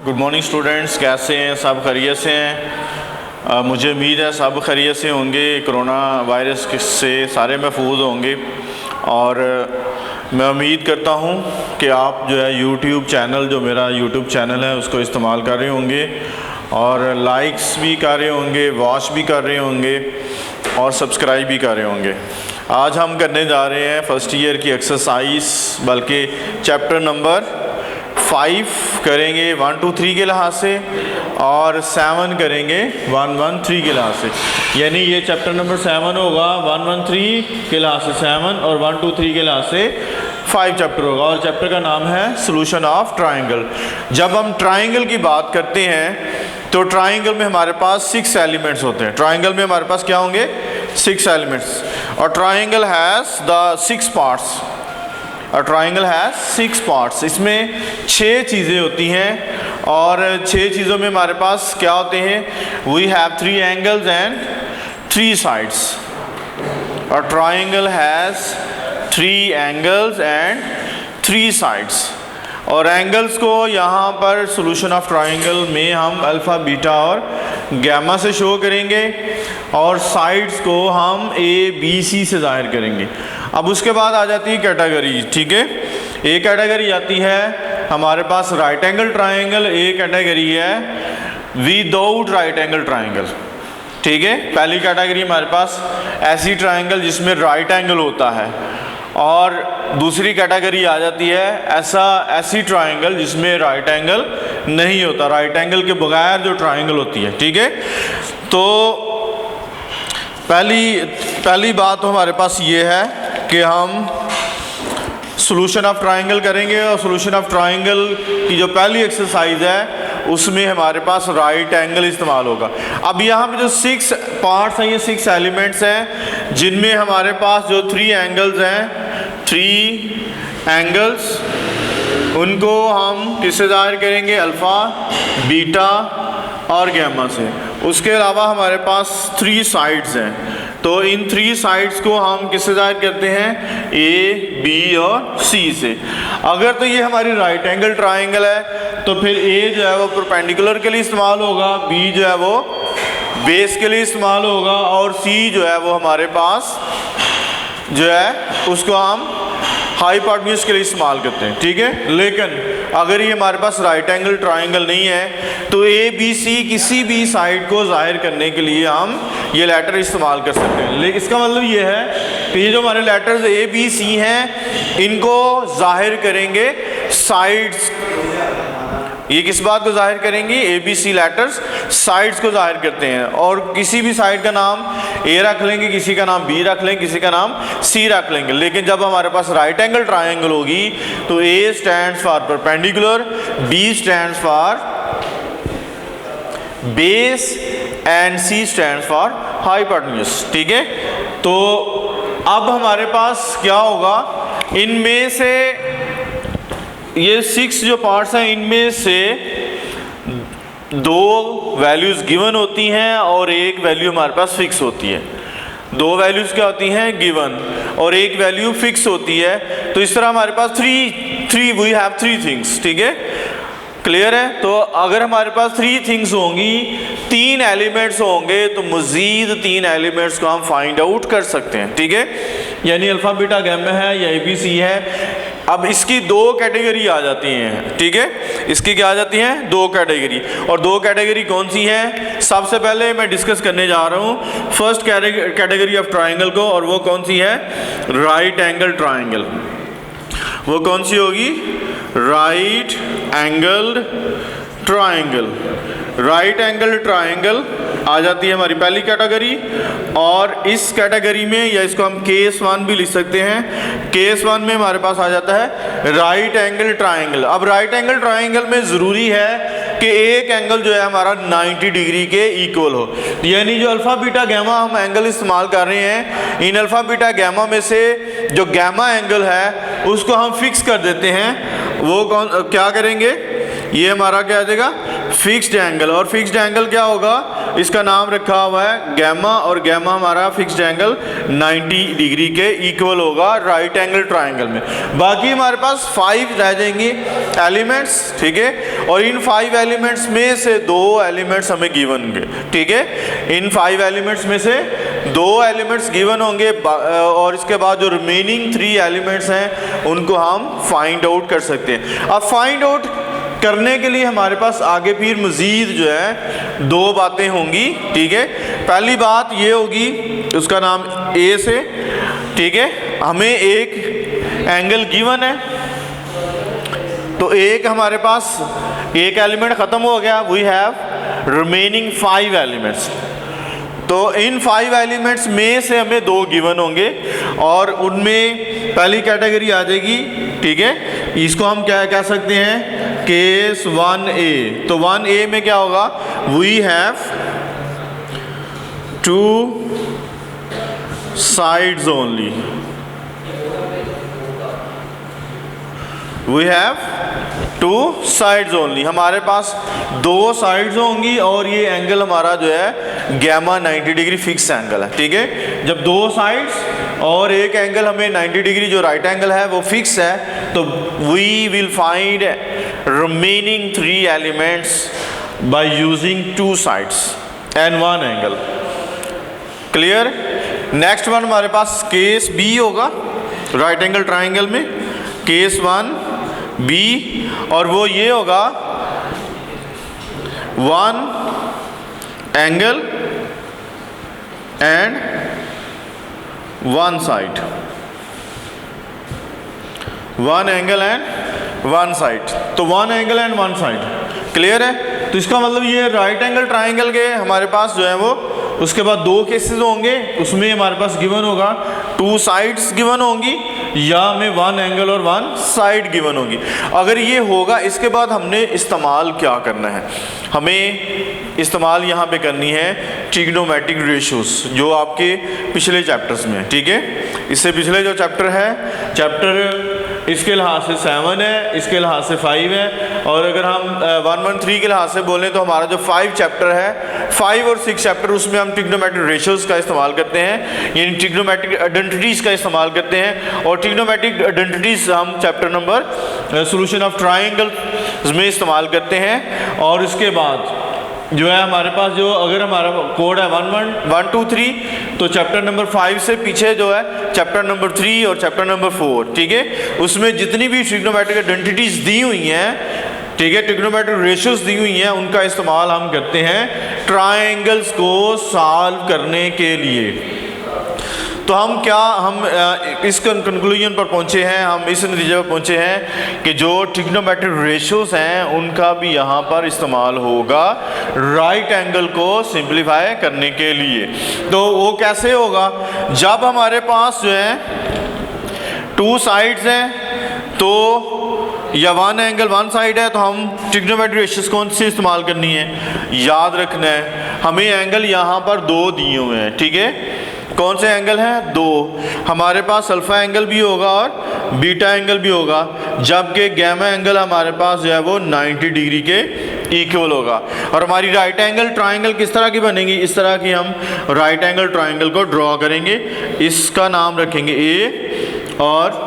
Good morning students, कैसे हैं? सब खैरियत से हैं? मुझे उम्मीद है सब खैरियत से होंगे, कोरोना वायरस से सारे महफूज होंगे। और मैं उम्मीद करता हूं कि आप जो है यूट्यूब चैनल, जो मेरा यूट्यूब चैनल है, उसको इस्तेमाल कर रहे होंगे और लाइक्स भी कर रहे होंगे, वॉच भी कर रहे होंगे और सब्सक्राइब भी कर रहे होंगे। आज हम करने जा रहे हैं फर्स्ट ईयर की एक्सरसाइज, बल्कि चैप्टर नंबर 5 करेंगे 1, 2, 3 के लिहाज से और 7 करेंगे 1, 1, 3 के लिहाज से। यानी ये चैप्टर नंबर 7 होगा 1, 1, 3 के लिहाज से 7 और 1, 2, 3 के लिहाज से 5 चैप्टर होगा। और चैप्टर का नाम है सोल्यूशन ऑफ ट्राइंगल। जब हम ट्राइंगल की बात करते हैं तो ट्राइंगल में हमारे पास 6 एलिमेंट्स होते हैं। ट्राइंगल में हमारे पास क्या होंगे? 6 एलिमेंट्स। और ट्राइंगल हैज़ द 6 पार्ट्स। और ट्राइंगल हैज़ 6 पार्ट्स। इसमें 6 चीज़ें होती हैं और 6 चीज़ों में हमारे पास क्या होते हैं? We have 3 angles and 3 sides. और triangle has 3 angles and 3 sides. और एंगल्स को यहाँ पर सोल्यूशन ऑफ ट्राइंगल में हम अल्फ़ा, बीटा और गैमा से शो करेंगे और साइड्स को हम ए, बी, सी से ज़ाहिर करेंगे। अब उसके बाद आ जाती है कैटेगरी, ठीक है। एक कैटेगरी आती है हमारे पास राइट एंगल ट्राइंगल, एक कैटेगरी है विदाउट राइट एंगल ट्राइंगल, ठीक है। पहली कैटेगरी हमारे पास ऐसी ट्राइंगल जिसमें राइट एंगल होता है, और दूसरी कैटेगरी आ जाती है ऐसी ट्राइंगल जिसमें राइट एंगल नहीं होता, राइट एंगल के बगैर जो ट्राइंगल होती है, ठीक है। तो पहली बात तो हमारे पास ये है कि हम सोल्यूशन ऑफ ट्राइंगल करेंगे। और सोल्यूशन ऑफ ट्राइंगल की जो पहली एक्सरसाइज है उसमें हमारे पास राइट एंगल इस्तेमाल होगा। अब यहाँ पे जो 6 पार्ट्स हैं, ये 6 एलिमेंट्स हैं जिनमें हमारे पास जो 3 एंगल्स हैं, 3 एंगल्स, उनको हम किससे ज़ाहिर करेंगे? अल्फ़ा, बीटा और गैमा से। उसके अलावा हमारे पास 3 साइड्स हैं, तो इन 3 साइड्स को हम किससे ज़ाहिर करते हैं? ए, बी और सी से। अगर तो ये हमारी राइट एंगल ट्राइंगल है तो फिर ए जो है वो परपेंडिकुलर के लिए इस्तेमाल होगा, बी जो है वो बेस के लिए इस्तेमाल होगा और सी जो है वो हमारे पास जो है उसको हम हाइपोटेन्यूज के लिए इस्तेमाल करते हैं, ठीक है। लेकिन अगर ये हमारे पास राइट एंगल ट्राइंगल नहीं है तो ए, बी, सी किसी भी साइड को जाहिर करने के लिए हम ये लेटर इस्तेमाल कर सकते हैं। लेकिन इसका मतलब ये है कि ये जो हमारे लेटर्स ए, बी, सी हैं, इनको जाहिर करेंगे साइड्स। ये किस बात को जाहिर करेंगे? ए, बी, सी लेटर्स साइड्स को जाहिर करते हैं। और किसी भी साइड का नाम ए रख लेंगे, किसी का नाम बी रख लेंगे, किसी का नाम सी रख लेंगे। लेकिन जब हमारे पास राइट एंगल ट्राइंगल होगी तो A stands for perpendicular, B stands for base and C stands for hypotenuse, ठीक है। तो अब हमारे पास क्या होगा? इनमें से ये 6 जो पार्ट्स हैं, इनमें से 2 वैल्यूज़ गिवन होती हैं और एक वैल्यू हमारे पास फिक्स होती है। 2 वैल्यूज़ क्या होती हैं? गिवन, और एक वैल्यू फिक्स होती है। तो इस तरह हमारे पास वी हैव 3 थिंग्स, ठीक है। क्लियर है? तो अगर हमारे पास 3 थिंग्स होंगी, 3 एलिमेंट्स होंगे, तो मज़ीद 3 एलिमेंट्स को हम फाइंड आउट कर सकते हैं, ठीक है। यानी अल्फ़ा, बीटा, गैमा है या ए, बी, सी है। अब इसकी 2 कैटेगरी आ जाती हैं, ठीक है। इसकी क्या आ जाती हैं? 2 कैटेगरी। और 2 कैटेगरी कौन सी हैं? सबसे पहले मैं डिस्कस करने जा रहा हूँ फर्स्ट कैटेगरी ऑफ ट्राइंगल को, और वो कौन सी है? Right angle triangle. वो कौन सी होगी? Right angled triangle. Right angle triangle आ जाती है हमारी पहली कैटेगरी। और इस कैटेगरी में, या इसको हम केस 1 भी लिख सकते हैं, केस 1 में हमारे पास आ जाता है राइट एंगल ट्राइंगल। अब राइट एंगल ट्राइंगल में ज़रूरी है कि एक एंगल जो है हमारा 90 डिग्री के इक्वल हो। यानी जो अल्फ़ा, बीटा, गैमा हम एंगल इस्तेमाल कर रहे हैं, इन अल्फ़ा, बीटा, गैमा में से जो गैमा एंगल है उसको हम फिक्स कर देते हैं। वो क्या करेंगे? ये हमारा क्या आ जाएगा? फिक्स्ड एंगल, और फिक्स्ड एंगल क्या होगा, इसका नाम रखा हुआ है गैमा, और गैमा हमारा फिक्स्ड एंगल 90 डिग्री के इक्वल होगा राइट एंगल ट्राइंगल में। बाकी हमारे पास 5 रह जाएंगे एलिमेंट्स, ठीक है, और इन 5 एलिमेंट्स में से 2 एलिमेंट्स हमें गिवन होंगे, ठीक है, इन 5 एलिमेंट्स में से 2 एलिमेंट्स गिवन होंगे, और इसके बाद जो रिमेनिंग 3 एलिमेंट्स हैं उनको हम फाइंड आउट कर सकते हैं। अब फाइंड आउट करने के लिए हमारे पास आगे फिर मज़ीद जो है 2 बातें होंगी, ठीक है। पहली बात ये होगी, उसका नाम ए से, ठीक है, हमें एक एंगल गिवन है, तो एक हमारे पास एक एलिमेंट ख़त्म हो गया, वी हैव रिमेनिंग 5 एलिमेंट्स। तो इन 5 एलिमेंट्स में से हमें 2 गिवन होंगे, और उनमें पहली कैटेगरी आ जाएगी, ठीक है, इसको हम क्या कह सकते हैं, केस 1A। तो 1A में क्या होगा, we have 2 sides only, we have 2 sides only, हमारे पास 2 साइड्स होंगी, और ये एंगल हमारा जो है गैमा 90 डिग्री फिक्स एंगल है, ठीक है। जब 2 साइड्स और एक एंगल हमें 90 डिग्री जो राइट एंगल है वो फिक्स है, तो we will find remaining 3 elements by using 2 sides and 1 angle. Clear. Next one हमारे पास केस बी होगा राइट एंगल ट्राइंगल में, केस 1B, और वो ये होगा 1 angle and 1 side, 1 angle and 1 side. तो 1 एंगल एंड 1 साइड, क्लियर है। तो इसका मतलब ये राइट एंगल ट्राइंगल के हमारे पास जो है वो, उसके बाद 2 केसेस होंगे, उसमें हमारे पास गिवन होगा 2 साइड्स गिवन होंगी, या हमें 1 एंगल और 1 साइड गिवन होगी। अगर ये होगा, इसके बाद हमने इस्तेमाल क्या करना है, हमें इस्तेमाल यहाँ पे करनी है ट्रिग्नोमेट्रिक रेशियोज, जो आपके पिछले चैप्टर्स में है, ठीक है। इससे पिछले जो चैप्टर है, चैप्टर इसके लिहाज से 7 है, इसके लिहाज से 5 है, और अगर हम 113 के लिहाज से बोलें तो हमारा जो 5 चैप्टर है, 5 और 6 चैप्टर, उसमें हम ट्रिग्नोमेट्रिक रेशियोज का इस्तेमाल करते हैं, यानी ट्रिग्नोमेट्रिक आइडेंटिटीज़ का इस्तेमाल करते हैं। और ट्रिग्नोमेट्रिक आइडेंटिटीज़ हम chapter number solution of triangle में इस्तेमाल करते हैं। और इसके बाद जो है हमारे पास, जो अगर हमारा कोड है 1 2 3, तो चैप्टर नंबर 5 से पीछे जो है चैप्टर नंबर 3 और चैप्टर नंबर 4, ठीक है, उसमें जितनी भी ट्रिग्नोमेट्रिक आइडेंटिटीज़ दी हुई हैं, ठीक है, ट्रिग्नोमेट्रिक रेशियोज दी हुई हैं, उनका इस्तेमाल हम करते हैं ट्राइंगल्स को सॉल्व करने के लिए। तो हम इस कंक्लूजन पर पहुंचे हैं, हम इस नतीजे पर पहुंचे हैं कि जो ट्रिग्नोमेट्रिक रेशियोज हैं उनका भी यहाँ पर इस्तेमाल होगा राइट एंगल को सिंप्लीफाई करने के लिए। तो वो कैसे होगा, जब हमारे पास जो है 2 साइड्स हैं, तो या 1 एंगल 1 साइड है, तो हम ट्रिग्नोमेट्रिक रेशियोज कौन सी इस्तेमाल करनी है, याद रखना है हमें एंगल यहाँ पर 2 दिए हुए हैं, ठीक है। कौन से एंगल हैं, 2, हमारे पास अल्फा एंगल भी होगा और बीटा एंगल भी होगा, जबकि गैमा एंगल हमारे पास जो है वो 90 डिग्री के इक्वल होगा। और हमारी राइट एंगल ट्राइंगल किस तरह की बनेगी, इस तरह की हम राइट एंगल ट्राइंगल को ड्रॉ करेंगे। इसका नाम रखेंगे ए, और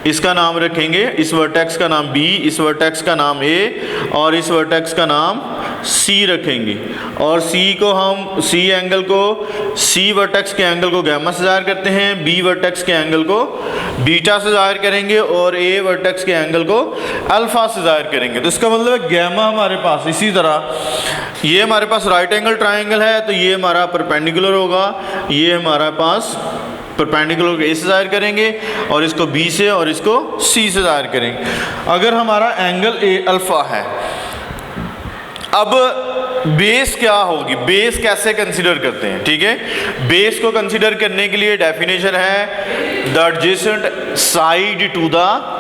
इसका नाम रखेंगे, इस वर्टेक्स का नाम बी, इस वर्टेक्स का नाम ए, और इस वर्टेक्स का नाम सी रखेंगे। और सी को हम, सी एंगल को, सी वर्टेक्स के एंगल को गैमा से ज़ाहिर करते हैं, बी वर्टेक्स के एंगल को बीटा से ज़ाहिर करेंगे, और ए वर्टेक्स के एंगल को अल्फा से ज़ाहिर करेंगे। तो इसका मतलब है गैमा हमारे पास, इसी तरह ये हमारे पास राइट एंगल ट्राइंगल है, तो ये हमारा परपेंडिकुलर होगा, ये हमारे पास परपेंडिकुलर ए से ज़ाहिर करेंगे, और इसको बी से, और इसको सी से ज़ाहिर करेंगे। अगर हमारा एंगल ए अल्फ़ा है, अब बेस क्या होगी, बेस कैसे कंसीडर करते हैं, ठीक है। बेस को कंसीडर करने के लिए डेफिनेशन है the adjacent side to the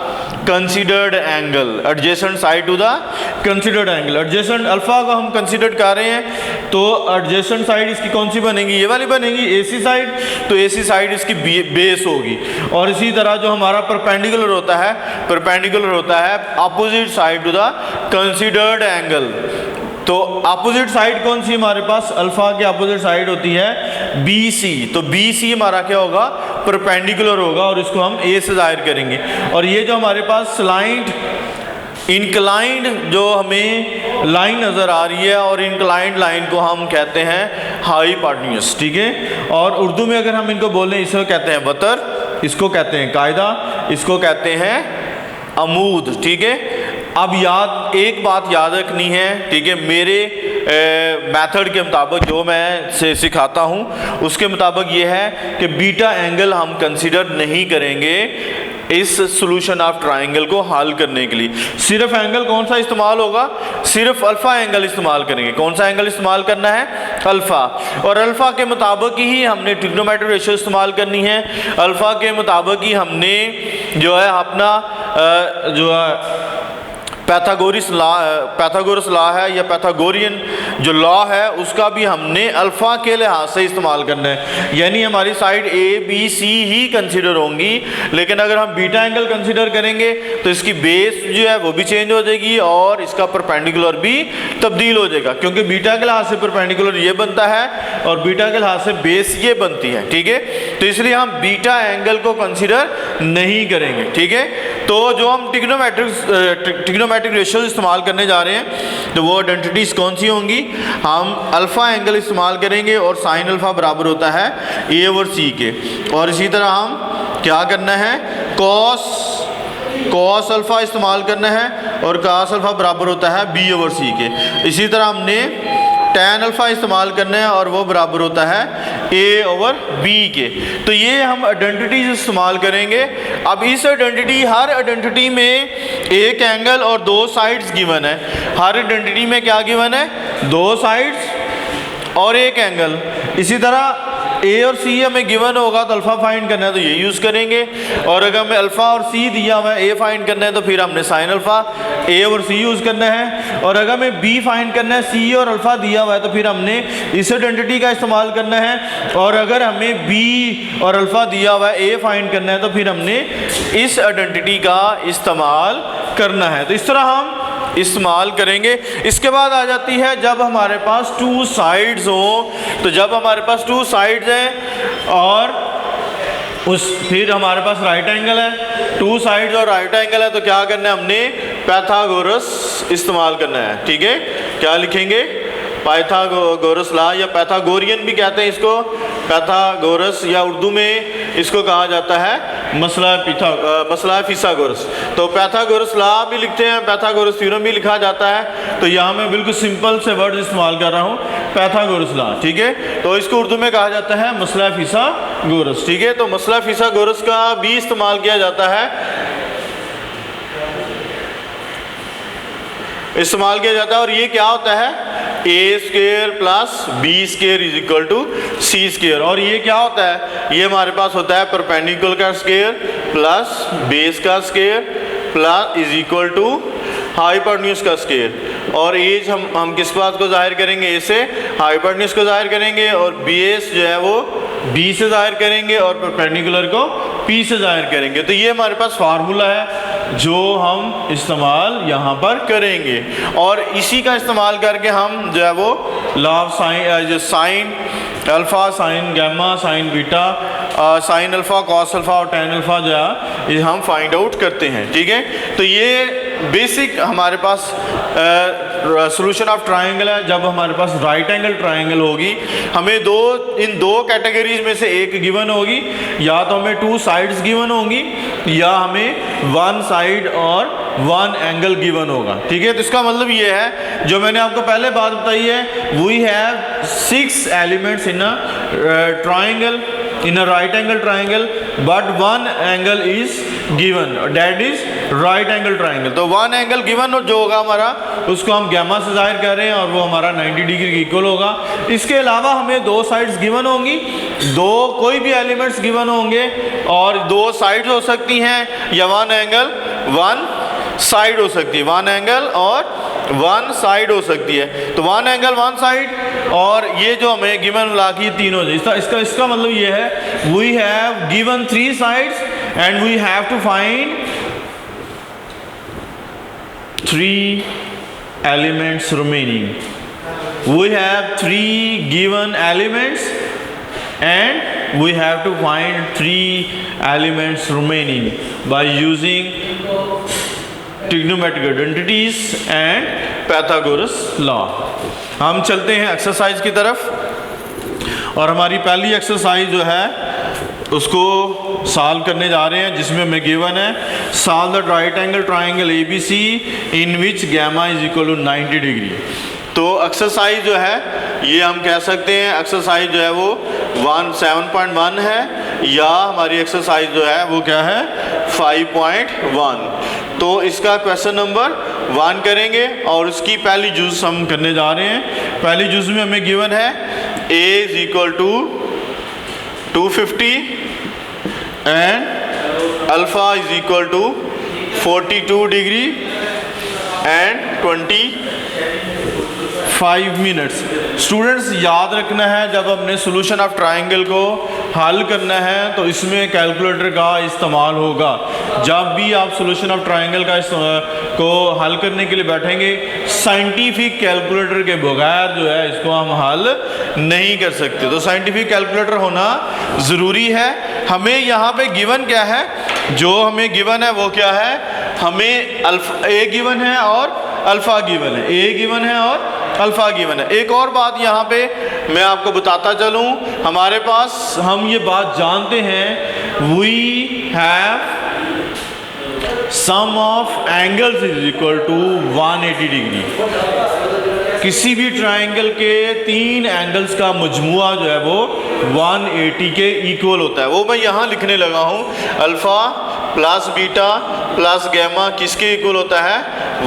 considered angle, adjacent side to the considered angle. Adjacent alpha को हम कंसीडर कर रहे हैं तो एडजेसेंट साइड इसकी कौन सी बनेगी, ये वाली बनेगी AC साइड, तो AC साइड इसकी बेस होगी। और इसी तरह जो हमारा परपेंडिकुलर होता है, परपेंडिकुलर होता है opposite side to the considered angle. तो अपोजिट साइड कौन सी हमारे पास, अल्फा के अपोजिट साइड होती है BC, तो BC हमारा क्या होगा, परपेंडिकुलर होगा और इसको हम A से जाहिर करेंगे। और ये जो हमारे पास स्लाइंट इंक्लाइंड जो हमें लाइन नज़र आ रही है, और इंक्लाइंड लाइन को हम कहते हैं हाइपोटेन्यूज, ठीक है। और उर्दू में अगर हम इनको बोलें, इसको कहते हैं वतर, इसको कहते हैं कायदा, इसको कहते हैं अमूद, ठीक है। अब एक बात याद रखनी है, ठीक है, मेरे मेथड के मुताबिक जो मैं सिखाता हूँ उसके मुताबिक ये है कि बीटा एंगल हम कंसीडर नहीं करेंगे इस सॉल्यूशन ऑफ ट्राइंगल को हल करने के लिए। सिर्फ एंगल कौन सा इस्तेमाल होगा, सिर्फ अल्फ़ा एंगल इस्तेमाल करेंगे। कौन सा एंगल इस्तेमाल करना है, अल्फ़ा। और अल्फ़ा के मुताबिक ही हमने ट्रिग्नोमेट्रिक रेशियो इस्तेमाल करनी है, अल्फ़ा के मुताबिक ही हमने जो है अपना जो है पैथागोरस लॉ है या पैथागोरियन जो लॉ है उसका भी हमने अल्फ़ा के लिहाज से इस्तेमाल करना है। यानी हमारी साइड ABC ही कंसिडर होंगी, लेकिन अगर हम बीटा एंगल कंसिडर करेंगे तो इसकी बेस जो है वो भी चेंज हो जाएगी और इसका परपेंडिकुलर भी तब्दील हो जाएगा, क्योंकि बीटा के लिहाज से परपेंडिकुलर ये बनता है और बीटा के लिहाज से बेस ये बनती है, ठीक है। तो इसलिए हम बीटा एंगल को कंसिडर नहीं करेंगे, ठीक है। तो जो हम ट्रिग्नोमेट्रिक रेशियो इस्तेमाल करने जा रहे हैं तो वो आइडेंटिटीज कौन सी होंगी, हम अल्फ़ा एंगल इस्तेमाल करेंगे और साइन अल्फ़ा बराबर होता है A/C के। और इसी तरह हम क्या करना है, कॉस अल्फ़ा इस्तेमाल करना है और कॉस अल्फ़ा बराबर होता है B/C के। इसी तरह हमने टैन अल्फ़ा इस्तेमाल करना है और वो बराबर होता है A/B के। तो ये हम आइडेंटिटीज इस्तेमाल करेंगे। अब इस हर आइडेंटिटी में एक एंगल और दो साइड्स गिवन है। हर आइडेंटिटी में क्या गिवन है, दो साइड्स और एक एंगल। इसी तरह A और C हमें गिवन होगा तो अल्फ़ा फाइंड करना है तो ये यूज़ करेंगे, और अगर हमें अल्फ़ा और C दिया हुआ है A फाइंड करना है तो फिर हमने साइन अल्फ़ा A और C यूज़ करना है। और अगर हमें B फाइंड करना है, C और अल्फ़ा दिया हुआ है तो फिर हमने इस आइडेंटिटी का इस्तेमाल करना है। और अगर हमें B और अल्फ़ा दिया हुआ है A फाइंड करना है तो फिर हमने इस आइडेंटिटी का इस्तेमाल करना है। तो इस तरह हम इस्तेमाल करेंगे। इसके बाद आ जाती है जब हमारे पास टू साइड्स हो, तो जब हमारे पास टू साइड्स हैं और फिर हमारे पास राइट एंगल है, टू साइड्स और राइट एंगल है, तो क्या करना है, हमने पैथागोरस इस्तेमाल करना है, ठीक है। क्या लिखेंगे, पाइथागोरस लॉ या पैथागोरियन भी कहते हैं इसको, पैथागोरस या उर्दू में इसको कहा जाता है मसला फिसागोरस। तो पैथागोरस लॉ भी लिखते हैं, पैथागोरस थ्योरम भी लिखा जाता है। तो यहाँ मैं बिल्कुल सिंपल से वर्ड इस्तेमाल कर रहा हूँ, पैथागोरस लॉ, ठीक है। तो इसको उर्दू में कहा जाता है मसला फिसागोरस, ठीक है। तो मसला फिसागोरस का भी इस्तेमाल किया जाता है, और ये क्या होता है, A² plus B² is equal to C²। और ये क्या होता है, ये हमारे पास होता है परपेंडिकुलर का स्क्वायर प्लस बेस का square plus is equal to hypotenuse का स्क्वायर। और एज हम किस बात को जाहिर करेंगे, ए से हाइपोटेन्यूज को जाहिर करेंगे, और बेस जो है वो B से जाहिर करेंगे और परपेंडिकुलर को P से जाहिर करेंगे। तो ये हमारे पास फार्मूला है जो हम इस्तेमाल यहाँ पर करेंगे, और इसी का इस्तेमाल करके हम जो है वो law of sine alpha, sine gamma, sine beta, sine alpha, cos alpha और टैन अल्फ़ा जो है ये हम फाइंड आउट करते हैं, ठीक है। तो ये बेसिक हमारे पास सॉल्यूशन ऑफ ट्राइंगल है। जब हमारे पास राइट एंगल ट्राइंगल होगी, हमें इन दो कैटेगरीज में से एक गिवन होगी, या तो हमें टू साइड्स गिवन होंगी या हमें वन साइड और वन एंगल गिवन होगा, ठीक है। तो इसका मतलब ये है, जो मैंने आपको पहले बात बताई है, we have 6 elements in a triangle, in a right angle triangle, but one angle is given, that is right angle triangle। तो वन एंगल गिवन जो होगा हमारा, उसको हम गैमा से जाहिर कर रहे हैं और वो हमारा 90 डिग्री के इक्वल होगा। इसके अलावा हमें दो साइड्स गिवन होंगी, दो कोई भी एलिमेंट्स गिवन होंगे, और दो साइड्स हो सकती हैं या वन एंगल वन साइड हो सकती है, वन एंगल और वन साइड हो सकती है, तो वन एंगल वन साइड, और ये जो हमें गिवन मिला के तीनों इसका मतलब ये है we have given 3 sides and we have to find 3 elements remaining. We have 3 given elements and we have to find 3 elements remaining by using trigonometric identities and Pythagoras law. हम चलते हैं एक्सरसाइज की तरफ, और हमारी पहली एक्सरसाइज जो है उसको सॉल्व करने जा रहे हैं, जिसमें हमें गिवन है solve the right angle triangle ABC in which gamma is equal to 90 degree. तो एक्सरसाइज जो है ये हम कह सकते हैं एक्सरसाइज जो है वो 7.1 है, या हमारी एक्सरसाइज जो है वो क्या है 5.1। तो इसका क्वेश्चन नंबर 1 करेंगे और उसकी पहली यूज हम करने जा रहे हैं। पहली यूज में हमें गिवन है A is equal to 250 and alpha is equal to 42 degree and 25 minutes। Students याद रखना है जब हमने सोल्यूशन ऑफ ट्राइंगल को हल करना है तो इसमें कैलकुलेटर का इस्तेमाल होगा। जब भी आप सोल्यूशन ऑफ ट्राइंगल को हल करने के लिए बैठेंगे, साइंटिफिक कैलकुलेटर के बगैर जो है इसको हम हल नहीं कर सकते। तो साइंटिफिक कैलकुलेटर होना ज़रूरी है। हमें यहाँ पे गिवन क्या है, जो हमें गिवन है वो क्या है, हमें अल्फा ए गिवन है और अल्फ़ा गिवन है, ए गिवन है और अल्फ़ा गिवन है। एक और बात यहाँ पे मैं आपको बताता चलूँ, हमारे पास हम ये बात जानते हैं we have sum of angles is equal to 180 degree. किसी भी ट्राइंगल के 3 एंगल्स का मजमुआ जो है वो 180 के इक्वल होता है। वो मैं यहाँ लिखने लगा हूँ, alpha plus beta plus gamma किसके इक्वल होता है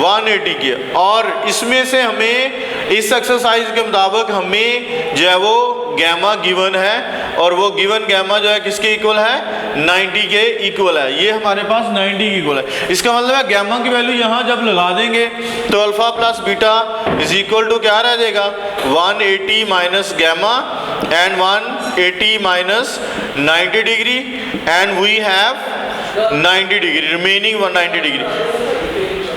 180 के। और इसमें से हमें इस एक्सरसाइज के मुताबिक हमें जो है वो गैमा गिवन है, और वो गिवन गैमा जो है किसके इक्वल है 90 के इक्वल है। ये हमारे पास 90 के इक्वल है। इसका मतलब है गैमा की वैल्यू यहाँ जब लगा देंगे तो alpha plus beta is equal to क्या रह जाएगा 180 minus gamma and 180 minus 90 degree and we have 90 degree remaining 190 degree.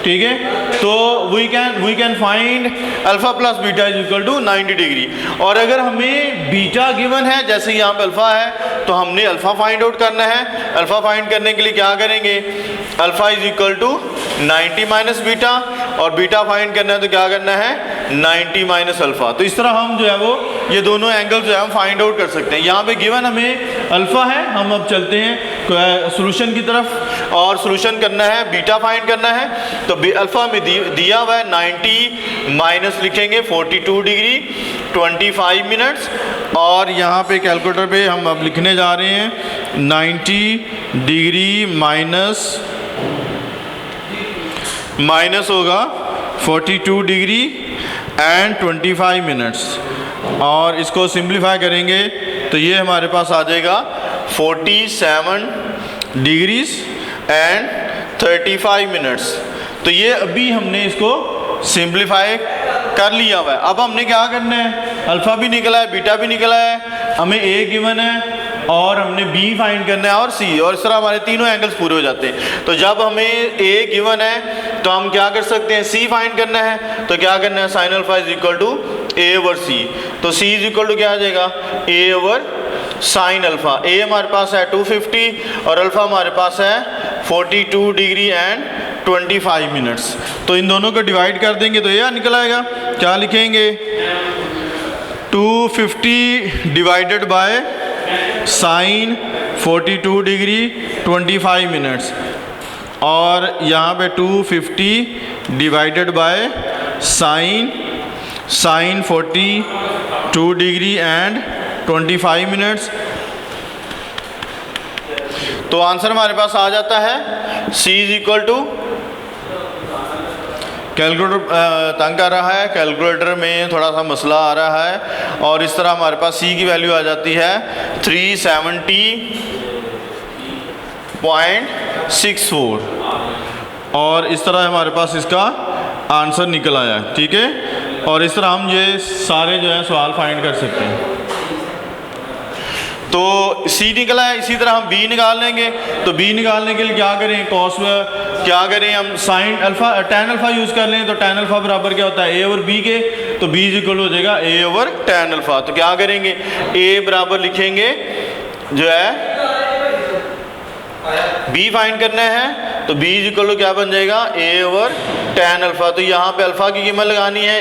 ठीक है, तो we can find alpha plus beta is equal to 90 degree. और अगर हमें बीटा गिवन है, जैसे यहाँ पे अल्फ़ा है, तो हमने अल्फ़ा फाइंड आउट करना है। अल्फ़ा फाइंड करने के लिए क्या करेंगे, alpha is equal to 90 minus beta, और बीटा फाइंड करना है तो क्या करना है 90 माइनस अल्फ़ा। तो इस तरह हम जो है वो ये दोनों एंगल जो है हम फाइंड आउट कर सकते हैं। यहाँ पे गिवन हमें अल्फ़ा है, हम अब चलते हैं सोल्यूशन की तरफ और सोल्यूशन करना है, बीटा फाइंड करना है। तो अल्फ़ा में दिया हुआ है 90 माइनस लिखेंगे 42 डिग्री 25 मिनट्स, और यहाँ पे कैलकुलेटर पे हम अब लिखने जा रहे हैं 90 डिग्री माइनस होगा 42 डिग्री एंड 25 मिनट्स, और इसको सिंप्लीफाई करेंगे तो ये हमारे पास आ जाएगा 47 डिग्रीज एंड 35 मिनट्स। तो ये अभी हमने इसको सिंप्लीफाई कर लिया हुआ है। अब हमने क्या करना है, अल्फ़ा भी निकला है, बीटा भी निकला है, हमें ए गिवन है और हमने बी फाइंड करना है और सी, और इस तरह हमारे तीनों एंगल्स पूरे हो जाते हैं। तो जब हमें ए गिवन है तो हम क्या कर सकते हैं, सी फाइंड करना है, तो क्या करना है sine alpha is equal to a over c. तो सी इज इक्वल टू क्या आ जाएगा a over sine alpha. A हमारे पास है 250 और अल्फ़ा हमारे पास है 42 डिग्री एंड 25 मिनट्स। तो इन दोनों को डिवाइड कर देंगे तो यह निकल आएगा, क्या लिखेंगे 250 divided by sine 42 degree 25 minutes, और यहाँ पे 250 divided by sine 42 degree and 25 minutes. तो आंसर हमारे पास आ जाता है C is equal to, calculator तंग कर रहा है, कैलकुलेटर में थोड़ा सा मसला आ रहा है, और इस तरह हमारे पास C की वैल्यू आ जाती है 370.64, और इस तरह हमारे पास इसका आंसर निकल आया, ठीक है। और इस तरह हम ये सारे जो है सवाल फाइंड कर सकते हैं। तो सी निकला है, इसी तरह हम बी निकाल लेंगे। तो बी निकालने के लिए क्या करें, कॉस क्या करें हम, sine alpha tan alpha use कर लें। तो टैन अल्फ़ा बराबर क्या होता है, ए ओवर बी के। तो बी इक्वल हो जाएगा ए ओवर टैन अल्फ़ा। तो क्या करेंगे, ए बराबर लिखेंगे जो है बी फाइंड करना है। तो बी इक्वल क्या बन जाएगा, ए ओवर टैन अल्फ़ा। तो यहाँ पे अल्फ़ा की कीमत लगानी है